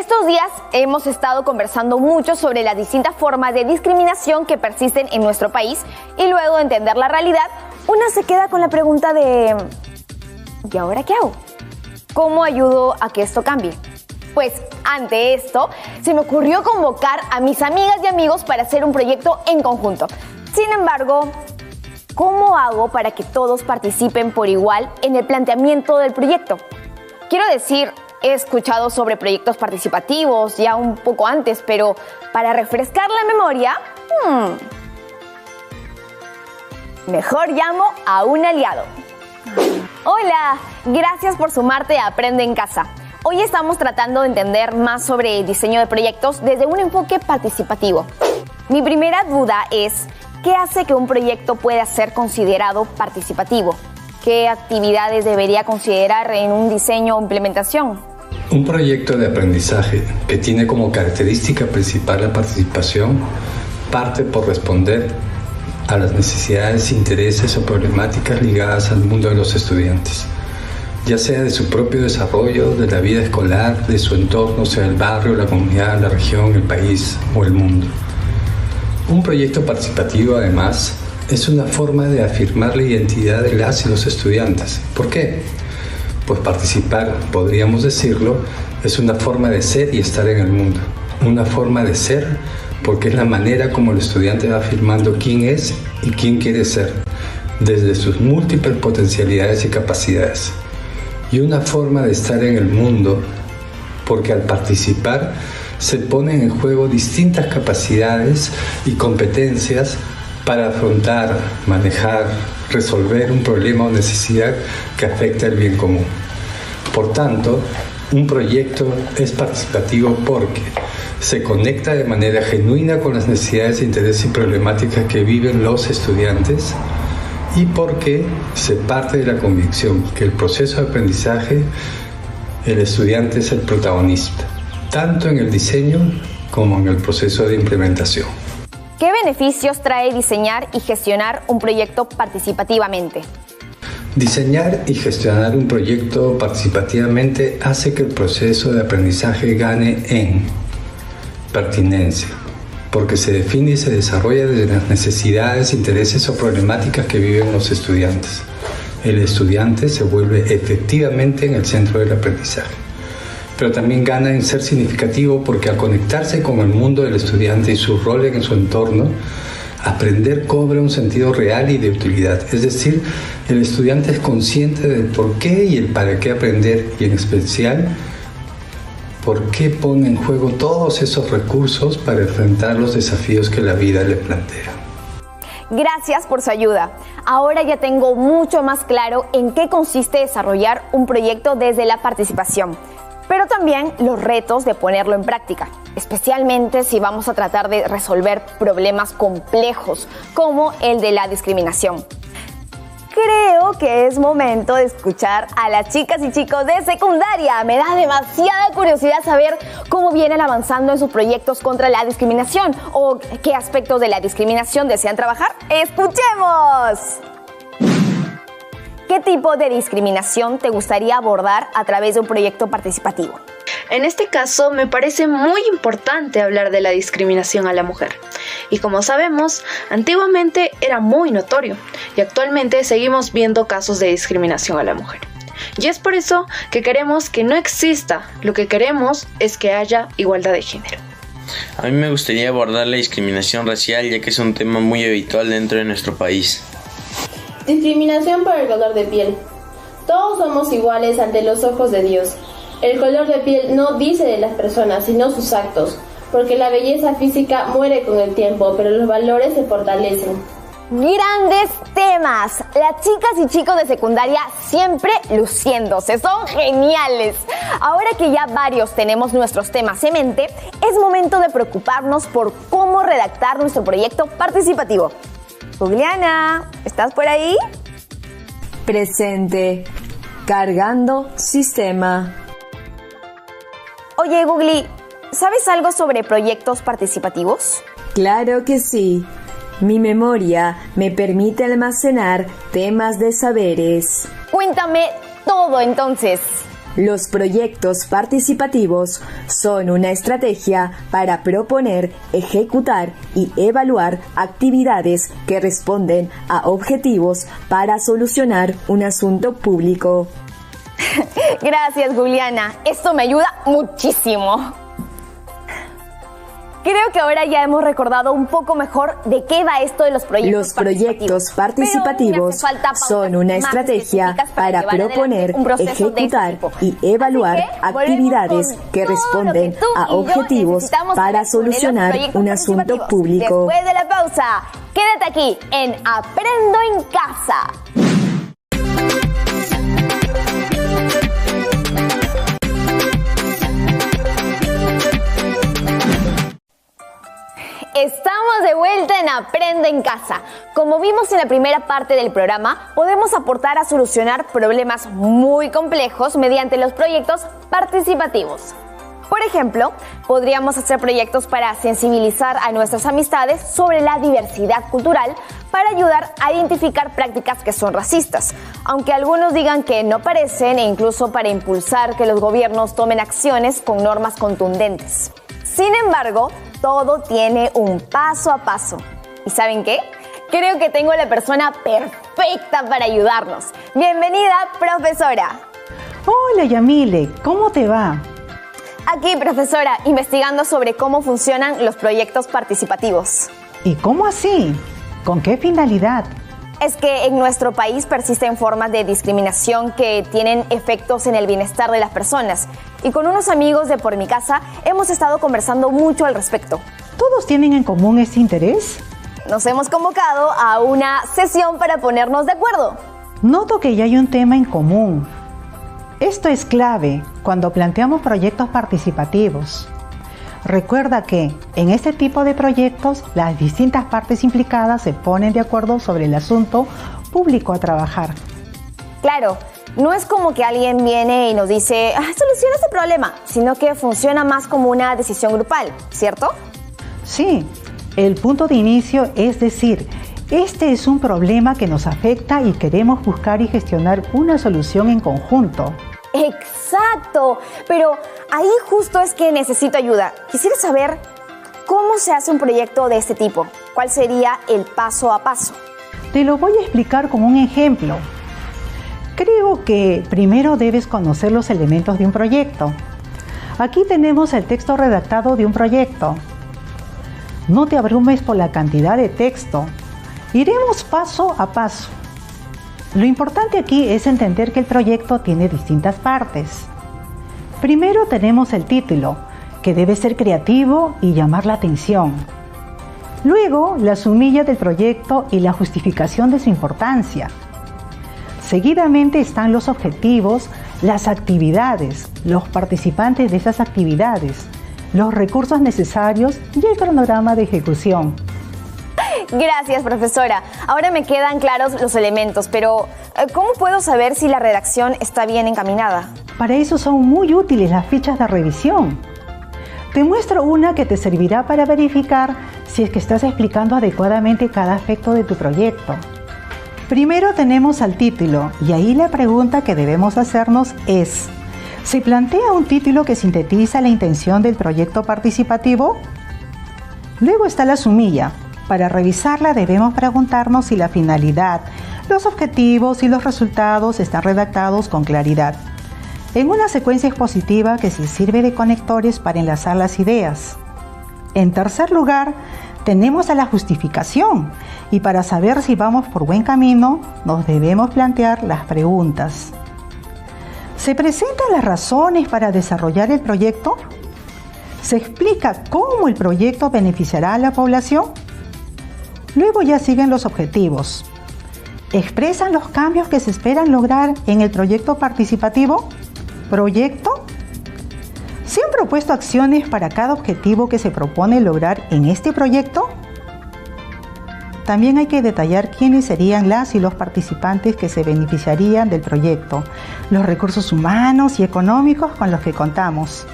Estos días hemos estado conversando mucho sobre las distintas formas de discriminación que persisten en nuestro país y luego de entender la realidad, una se queda con la pregunta de ¿y ahora qué hago? ¿Cómo ayudo a que esto cambie? Pues ante esto, se me ocurrió convocar a mis amigas y amigos para hacer un proyecto en conjunto. Sin embargo, ¿cómo hago para que todos participen por igual en el planteamiento del proyecto? Quiero decir, he escuchado sobre proyectos participativos ya un poco antes, pero para refrescar la memoria, mejor llamo a un aliado. Hola, gracias por sumarte a Aprende en Casa. Hoy estamos tratando de entender más sobre el diseño de proyectos desde un enfoque participativo. Mi primera duda es, ¿qué hace que un proyecto pueda ser considerado participativo? ¿Qué actividades debería considerar en un diseño o implementación? Un proyecto de aprendizaje que tiene como característica principal la participación parte por responder a las necesidades, intereses o problemáticas ligadas al mundo de los estudiantes, ya sea de su propio desarrollo, de la vida escolar, de su entorno, sea el barrio, la comunidad, la región, el país o el mundo. Un proyecto participativo, además, es una forma de afirmar la identidad de las y los estudiantes. ¿Por qué? Pues participar, podríamos decirlo, es una forma de ser y estar en el mundo. Una forma de ser porque es la manera como el estudiante va afirmando quién es y quién quiere ser, desde sus múltiples potencialidades y capacidades. Y una forma de estar en el mundo porque al participar se ponen en juego distintas capacidades y competencias para afrontar, manejar, resolver un problema o necesidad que afecta al bien común. Por tanto, un proyecto es participativo porque se conecta de manera genuina con las necesidades, intereses y problemáticas que viven los estudiantes y porque se parte de la convicción que el proceso de aprendizaje, el estudiante es el protagonista, tanto en el diseño como en el proceso de implementación. ¿Qué beneficios trae diseñar y gestionar un proyecto participativamente? Diseñar y gestionar un proyecto participativamente hace que el proceso de aprendizaje gane en pertinencia, porque se define y se desarrolla desde las necesidades, intereses o problemáticas que viven los estudiantes. El estudiante se vuelve efectivamente en el centro del aprendizaje. Pero también gana en ser significativo porque al conectarse con el mundo del estudiante y su rol en su entorno, aprender cobra un sentido real y de utilidad. Es decir, el estudiante es consciente del por qué y el para qué aprender y en especial por qué pone en juego todos esos recursos para enfrentar los desafíos que la vida le plantea. Gracias por su ayuda. Ahora ya tengo mucho más claro en qué consiste desarrollar un proyecto desde la participación, pero también los retos de ponerlo en práctica, especialmente si vamos a tratar de resolver problemas complejos como el de la discriminación. Creo que es momento de escuchar a las chicas y chicos de secundaria. Me da demasiada curiosidad saber cómo vienen avanzando en sus proyectos contra la discriminación o qué aspectos de la discriminación desean trabajar. ¡Escuchemos! ¿Qué tipo de discriminación te gustaría abordar a través de un proyecto participativo? En este caso, me parece muy importante hablar de la discriminación a la mujer. Y como sabemos, antiguamente era muy notorio y actualmente seguimos viendo casos de discriminación a la mujer. Y es por eso que queremos que no exista, lo que queremos es que haya igualdad de género. A mí me gustaría abordar la discriminación racial, ya que es un tema muy habitual dentro de nuestro país. Discriminación por el color de piel. Todos somos iguales ante los ojos de Dios. El color de piel no dice de las personas, sino sus actos, porque la belleza física muere con el tiempo, pero los valores se fortalecen. Grandes temas. Las chicas y chicos de secundaria siempre luciéndose. Son geniales. Ahora que ya varios tenemos nuestros temas en mente, es momento de preocuparnos por cómo redactar nuestro proyecto participativo. Juliana, ¿estás por ahí? Presente. Cargando sistema. Oye, Googly, ¿sabes algo sobre proyectos participativos? Claro que sí. Mi memoria me permite almacenar temas de saberes. Cuéntame todo entonces. Los proyectos participativos son una estrategia para proponer, ejecutar y evaluar actividades que responden a objetivos para solucionar un asunto público. Gracias, Juliana. Esto me ayuda muchísimo. Creo que ahora ya hemos recordado un poco mejor de qué va esto de los proyectos participativos. Los proyectos participativos son una estrategia para proponer, ejecutar y evaluar actividades que responden a objetivos para solucionar un asunto público. Después de la pausa, quédate aquí en Aprendo en Casa. Estamos de vuelta en Aprende en Casa. Como vimos en la primera parte del programa, podemos aportar a solucionar problemas muy complejos mediante los proyectos participativos. Por ejemplo, podríamos hacer proyectos para sensibilizar a nuestras amistades sobre la diversidad cultural para ayudar a identificar prácticas que son racistas, aunque algunos digan que no parecen, e incluso para impulsar que los gobiernos tomen acciones con normas contundentes. Sin embargo, todo tiene un paso a paso. ¿Y saben qué? Creo que tengo la persona perfecta para ayudarnos. Bienvenida, profesora. Hola, Yamile, ¿cómo te va? Aquí, profesora, investigando sobre cómo funcionan los proyectos participativos. ¿Y cómo así? ¿Con qué finalidad? Es que en nuestro país persisten formas de discriminación que tienen efectos en el bienestar de las personas. Y con unos amigos de Por Mi Casa hemos estado conversando mucho al respecto. ¿Todos tienen en común ese interés? Nos hemos convocado a una sesión para ponernos de acuerdo. Noto que ya hay un tema en común. Esto es clave cuando planteamos proyectos participativos. Recuerda que en este tipo de proyectos las distintas partes implicadas se ponen de acuerdo sobre el asunto público a trabajar. Claro, no es como que alguien viene y nos dice, soluciona este problema, sino que funciona más como una decisión grupal, ¿cierto? Sí, el punto de inicio es decir, este es un problema que nos afecta y queremos buscar y gestionar una solución en conjunto. ¡Exacto! Pero ahí justo es que necesito ayuda. Quisiera saber cómo se hace un proyecto de este tipo. ¿Cuál sería el paso a paso? Te lo voy a explicar con un ejemplo. Creo que primero debes conocer los elementos de un proyecto. Aquí tenemos el texto redactado de un proyecto. No te abrumes por la cantidad de texto. Iremos paso a paso. Lo importante aquí es entender que el proyecto tiene distintas partes. Primero tenemos el título, que debe ser creativo y llamar la atención. Luego, la sumilla del proyecto y la justificación de su importancia. Seguidamente están los objetivos, las actividades, los participantes de esas actividades, los recursos necesarios y el cronograma de ejecución. Gracias, profesora. Ahora me quedan claros los elementos, pero ¿cómo puedo saber si la redacción está bien encaminada? Para eso son muy útiles las fichas de revisión. Te muestro una que te servirá para verificar si es que estás explicando adecuadamente cada aspecto de tu proyecto. Primero tenemos al título y ahí la pregunta que debemos hacernos es: ¿se plantea un título que sintetiza la intención del proyecto participativo? Luego está la sumilla. Para revisarla debemos preguntarnos si la finalidad, los objetivos y los resultados están redactados con claridad. En una secuencia expositiva que se sirve de conectores para enlazar las ideas. En tercer lugar, tenemos a la justificación y para saber si vamos por buen camino, nos debemos plantear las preguntas. ¿Se presentan las razones para desarrollar el proyecto? ¿Se explica cómo el proyecto beneficiará a la población? Luego ya siguen los objetivos. ¿Expresan los cambios que se esperan lograr en el proyecto participativo? ¿Proyecto? ¿Se han propuesto acciones para cada objetivo que se propone lograr en este proyecto? También hay que detallar quiénes serían las y los participantes que se beneficiarían del proyecto, los recursos humanos y económicos con los que contamos.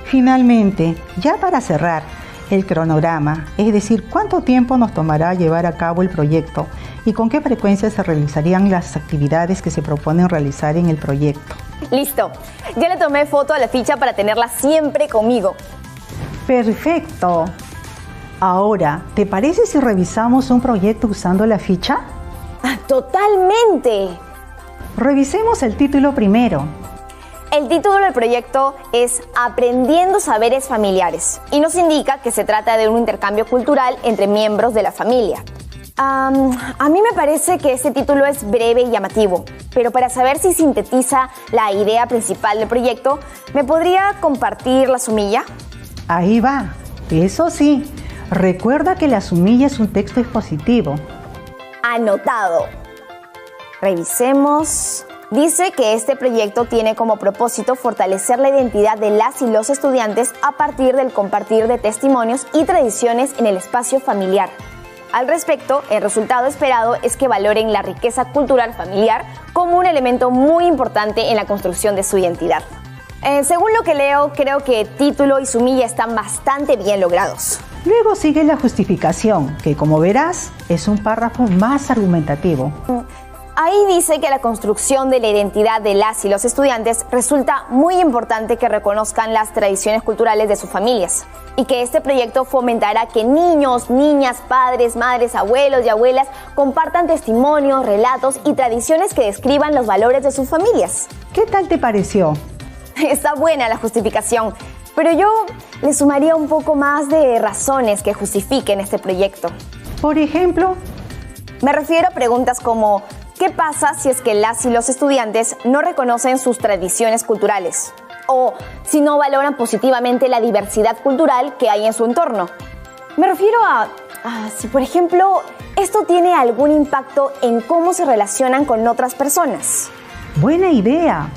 Finalmente, ya para cerrar, el cronograma, es decir, cuánto tiempo nos tomará llevar a cabo el proyecto y con qué frecuencia se realizarían las actividades que se proponen realizar en el proyecto. Listo, ya le tomé foto a la ficha para tenerla siempre conmigo. Perfecto. Ahora, ¿te parece si revisamos un proyecto usando la ficha? ¡Totalmente! Revisemos el título primero. El título del proyecto es Aprendiendo Saberes Familiares y nos indica que se trata de un intercambio cultural entre miembros de la familia. A mí me parece que este título es breve y llamativo, pero para saber si sintetiza la idea principal del proyecto, ¿me podría compartir la sumilla? Ahí va. Eso sí, recuerda que la sumilla es un texto expositivo. Anotado. Revisemos. Dice que este proyecto tiene como propósito fortalecer la identidad de las y los estudiantes a partir del compartir de testimonios y tradiciones en el espacio familiar. Al respecto, el resultado esperado es que valoren la riqueza cultural familiar como un elemento muy importante en la construcción de su identidad. Según lo que leo, creo que título y sumilla están bastante bien logrados. Luego sigue la justificación, que como verás, es un párrafo más argumentativo. Ahí dice que la construcción de la identidad de las y los estudiantes resulta muy importante que reconozcan las tradiciones culturales de sus familias y que este proyecto fomentará que niños, niñas, padres, madres, abuelos y abuelas compartan testimonios, relatos y tradiciones que describan los valores de sus familias. ¿Qué tal te pareció? Está buena la justificación, pero yo le sumaría un poco más de razones que justifiquen este proyecto. Por ejemplo, me refiero a preguntas como ¿qué pasa si es que las y los estudiantes no reconocen sus tradiciones culturales? O si no valoran positivamente la diversidad cultural que hay en su entorno. Me refiero a si, por ejemplo, esto tiene algún impacto en cómo se relacionan con otras personas. Buena idea.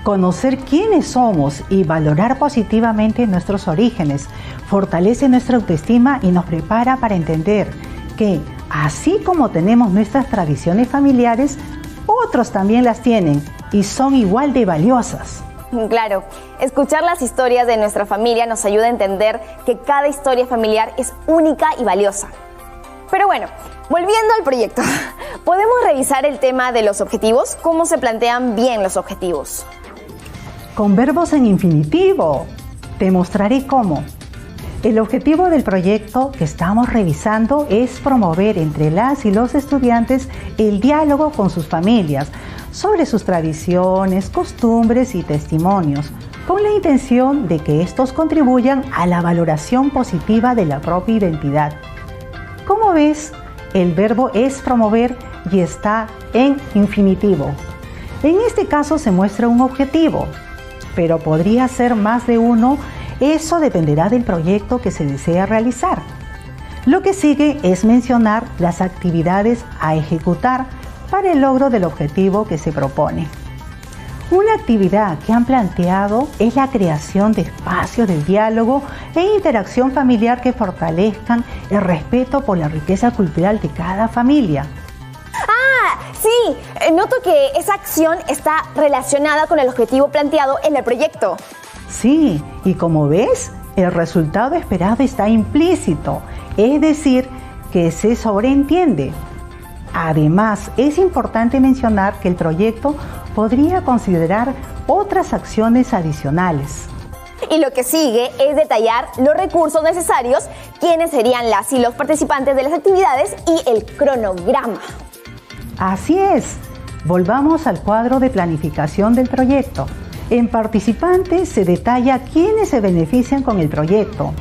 Conocer quiénes somos y valorar positivamente nuestros orígenes fortalece nuestra autoestima y nos prepara para entender que, así como tenemos nuestras tradiciones familiares, otros también las tienen y son igual de valiosas. Claro, escuchar las historias de nuestra familia nos ayuda a entender que cada historia familiar es única y valiosa. Pero bueno, volviendo al proyecto, ¿podemos revisar el tema de los objetivos? ¿Cómo se plantean bien los objetivos? Con verbos en infinitivo. Te mostraré cómo. El objetivo del proyecto que estamos revisando es promover entre las y los estudiantes el diálogo con sus familias sobre sus tradiciones, costumbres y testimonios, con la intención de que estos contribuyan a la valoración positiva de la propia identidad. Como ves, el verbo es promover y está en infinitivo. En este caso se muestra un objetivo, pero podría ser más de uno. Eso dependerá del proyecto que se desea realizar. Lo que sigue es mencionar las actividades a ejecutar para el logro del objetivo que se propone. Una actividad que han planteado es la creación de espacios de diálogo e interacción familiar que fortalezcan el respeto por la riqueza cultural de cada familia. Sí, noto que esa acción está relacionada con el objetivo planteado en el proyecto. Sí, y como ves, el resultado esperado está implícito, es decir, que se sobreentiende. Además, es importante mencionar que el proyecto podría considerar otras acciones adicionales. Y lo que sigue es detallar los recursos necesarios, quiénes serían las y los participantes de las actividades y el cronograma. Así es. Volvamos al cuadro de planificación del proyecto. En participantes se detalla quiénes se benefician con el proyecto.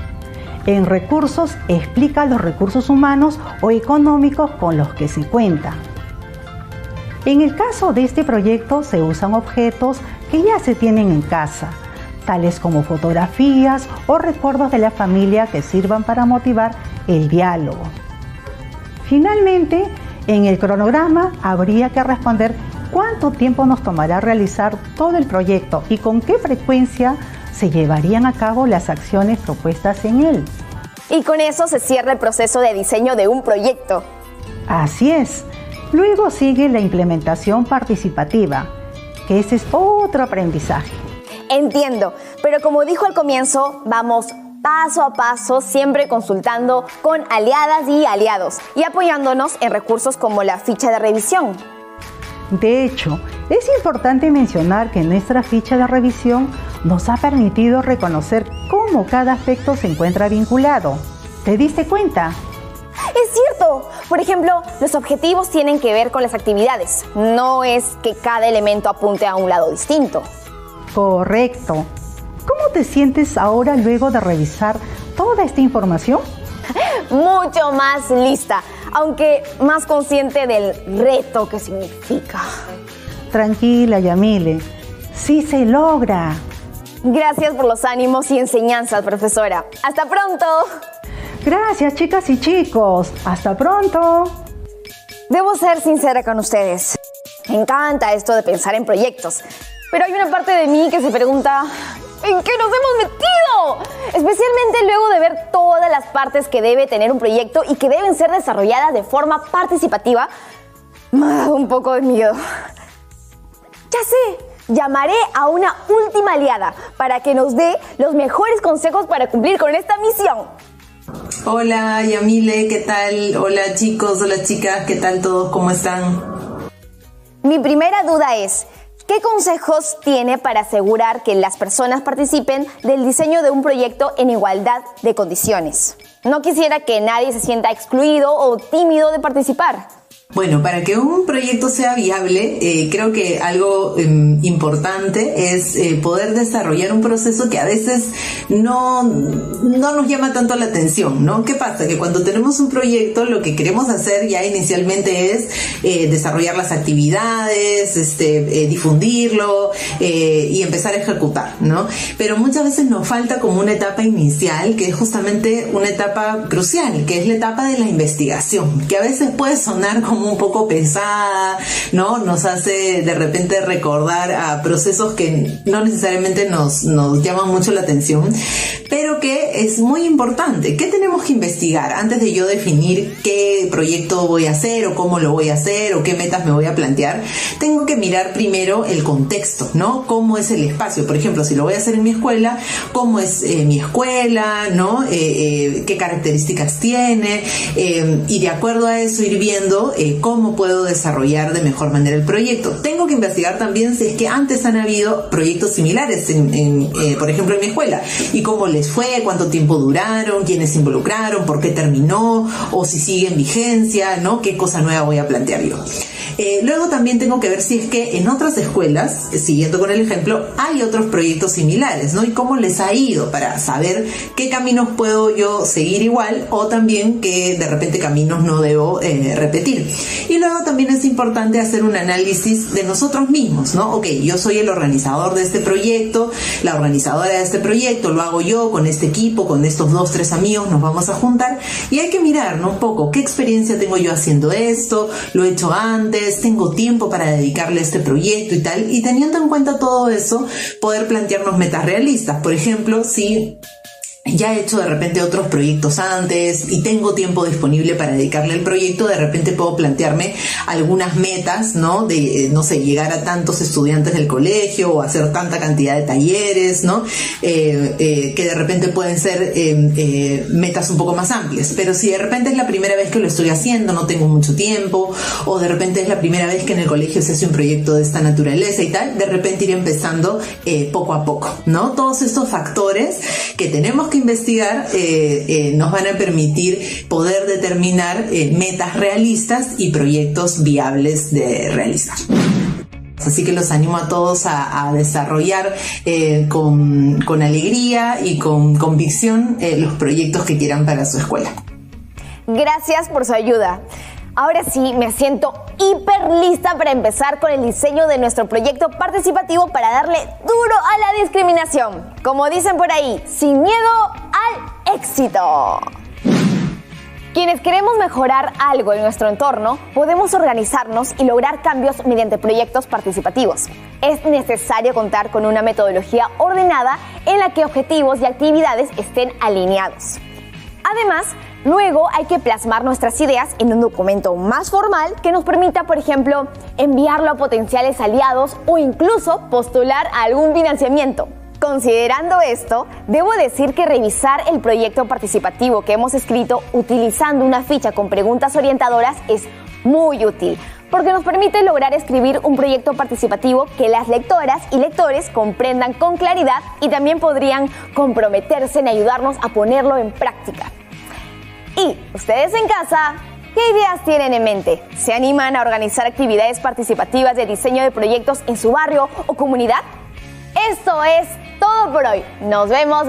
En recursos explica los recursos humanos o económicos con los que se cuenta. En el caso de este proyecto se usan objetos que ya se tienen en casa, tales como fotografías o recuerdos de la familia que sirvan para motivar el diálogo. Finalmente, en el cronograma habría que responder cuánto tiempo nos tomará realizar todo el proyecto y con qué frecuencia se llevarían a cabo las acciones propuestas en él. Y con eso se cierra el proceso de diseño de un proyecto. Así es. Luego sigue la implementación participativa, que ese es otro aprendizaje. Entiendo, pero como dijo al comienzo, vamos paso a paso, siempre consultando con aliadas y aliados y apoyándonos en recursos como la ficha de revisión. De hecho, es importante mencionar que nuestra ficha de revisión nos ha permitido reconocer cómo cada aspecto se encuentra vinculado. ¿Te diste cuenta? Es cierto. Por ejemplo, los objetivos tienen que ver con las actividades. No es que cada elemento apunte a un lado distinto. Correcto. ¿Cómo te sientes ahora luego de revisar toda esta información? Mucho más lista, aunque más consciente del reto que significa. Tranquila, Yamile. Sí se logra. Gracias por los ánimos y enseñanzas, profesora. ¡Hasta pronto! Gracias, chicas y chicos. ¡Hasta pronto! Debo ser sincera con ustedes. Me encanta esto de pensar en proyectos. Pero hay una parte de mí que se pregunta, ¿en qué nos hemos metido? Especialmente luego de ver todas las partes que debe tener un proyecto y que deben ser desarrolladas de forma participativa, me ha dado un poco de miedo. Ya sé, llamaré a una última aliada para que nos dé los mejores consejos para cumplir con esta misión. Hola Yamile, ¿qué tal? Hola chicos, hola chicas, ¿qué tal todos? ¿Cómo están? Mi primera duda es, ¿qué consejos tiene para asegurar que las personas participen del diseño de un proyecto en igualdad de condiciones? No quisiera que nadie se sienta excluido o tímido de participar. Bueno, para que un proyecto sea viable, creo que algo importante es poder desarrollar un proceso que a veces no nos llama tanto la atención, ¿no? ¿Qué pasa? Que cuando tenemos un proyecto, lo que queremos hacer ya inicialmente es desarrollar las actividades, difundirlo y empezar a ejecutar, ¿no? Pero muchas veces nos falta como una etapa inicial, que es justamente una etapa crucial, que es la etapa de la investigación, que a veces puede sonar como un poco pesada, ¿no? Nos hace de repente recordar a procesos que no necesariamente nos llaman mucho la atención, pero que es muy importante. ¿Qué tenemos que investigar antes de yo definir qué proyecto voy a hacer o cómo lo voy a hacer o qué metas me voy a plantear? Tengo que mirar primero el contexto, ¿no? ¿Cómo es el espacio? Por ejemplo, si lo voy a hacer en mi escuela, ¿cómo es mi escuela? ¿No? ¿Qué características tiene? Y de acuerdo a eso ir viendo cómo puedo desarrollar de mejor manera el proyecto. Tengo que investigar también si es que antes han habido proyectos similares, por ejemplo, en mi escuela, y cómo les fue, cuánto tiempo duraron, quiénes se involucraron, por qué terminó, o si sigue en vigencia, ¿no? ¿Qué cosa nueva voy a plantear yo? Luego también tengo que ver si es que en otras escuelas, siguiendo con el ejemplo, hay otros proyectos similares, ¿no? Y cómo les ha ido para saber qué caminos puedo yo seguir igual o también qué de repente caminos no debo repetir. Y luego también es importante hacer un análisis de nosotros mismos, ¿no? Ok, yo soy el organizador de este proyecto, la organizadora de este proyecto, lo hago yo con este equipo, con estos 2, 3 amigos, nos vamos a juntar y hay que mirar, ¿no? Un poco, ¿qué experiencia tengo yo haciendo esto? ¿Lo he hecho antes? ¿Tengo tiempo para dedicarle a este proyecto y tal? Y teniendo en cuenta todo eso, poder plantearnos metas realistas. Por ejemplo, si ya he hecho de repente otros proyectos antes y tengo tiempo disponible para dedicarle al proyecto, de repente puedo plantearme algunas metas, ¿no? De, no sé, llegar a tantos estudiantes del colegio o hacer tanta cantidad de talleres, ¿no? Que de repente pueden ser metas un poco más amplias. Pero si de repente es la primera vez que lo estoy haciendo, no tengo mucho tiempo, o de repente es la primera vez que en el colegio se hace un proyecto de esta naturaleza y tal, de repente ir empezando poco a poco, ¿no? Todos estos factores que tenemos que investigar nos van a permitir poder determinar metas realistas y proyectos viables de realizar. Así que los animo a todos a desarrollar con alegría y con convicción los proyectos que quieran para su escuela. Gracias por su ayuda. Ahora sí, me siento hiper lista para empezar con el diseño de nuestro proyecto participativo para darle duro a la discriminación. Como dicen por ahí, sin miedo al éxito. Quienes queremos mejorar algo en nuestro entorno, podemos organizarnos y lograr cambios mediante proyectos participativos. Es necesario contar con una metodología ordenada en la que objetivos y actividades estén alineados. Además, luego hay que plasmar nuestras ideas en un documento más formal que nos permita, por ejemplo, enviarlo a potenciales aliados o incluso postular a algún financiamiento. Considerando esto, debo decir que revisar el proyecto participativo que hemos escrito utilizando una ficha con preguntas orientadoras es muy útil, porque nos permite lograr escribir un proyecto participativo que las lectoras y lectores comprendan con claridad y también podrían comprometerse en ayudarnos a ponerlo en práctica. Y ustedes en casa, ¿qué ideas tienen en mente? ¿Se animan a organizar actividades participativas de diseño de proyectos en su barrio o comunidad? Esto es todo por hoy. Nos vemos.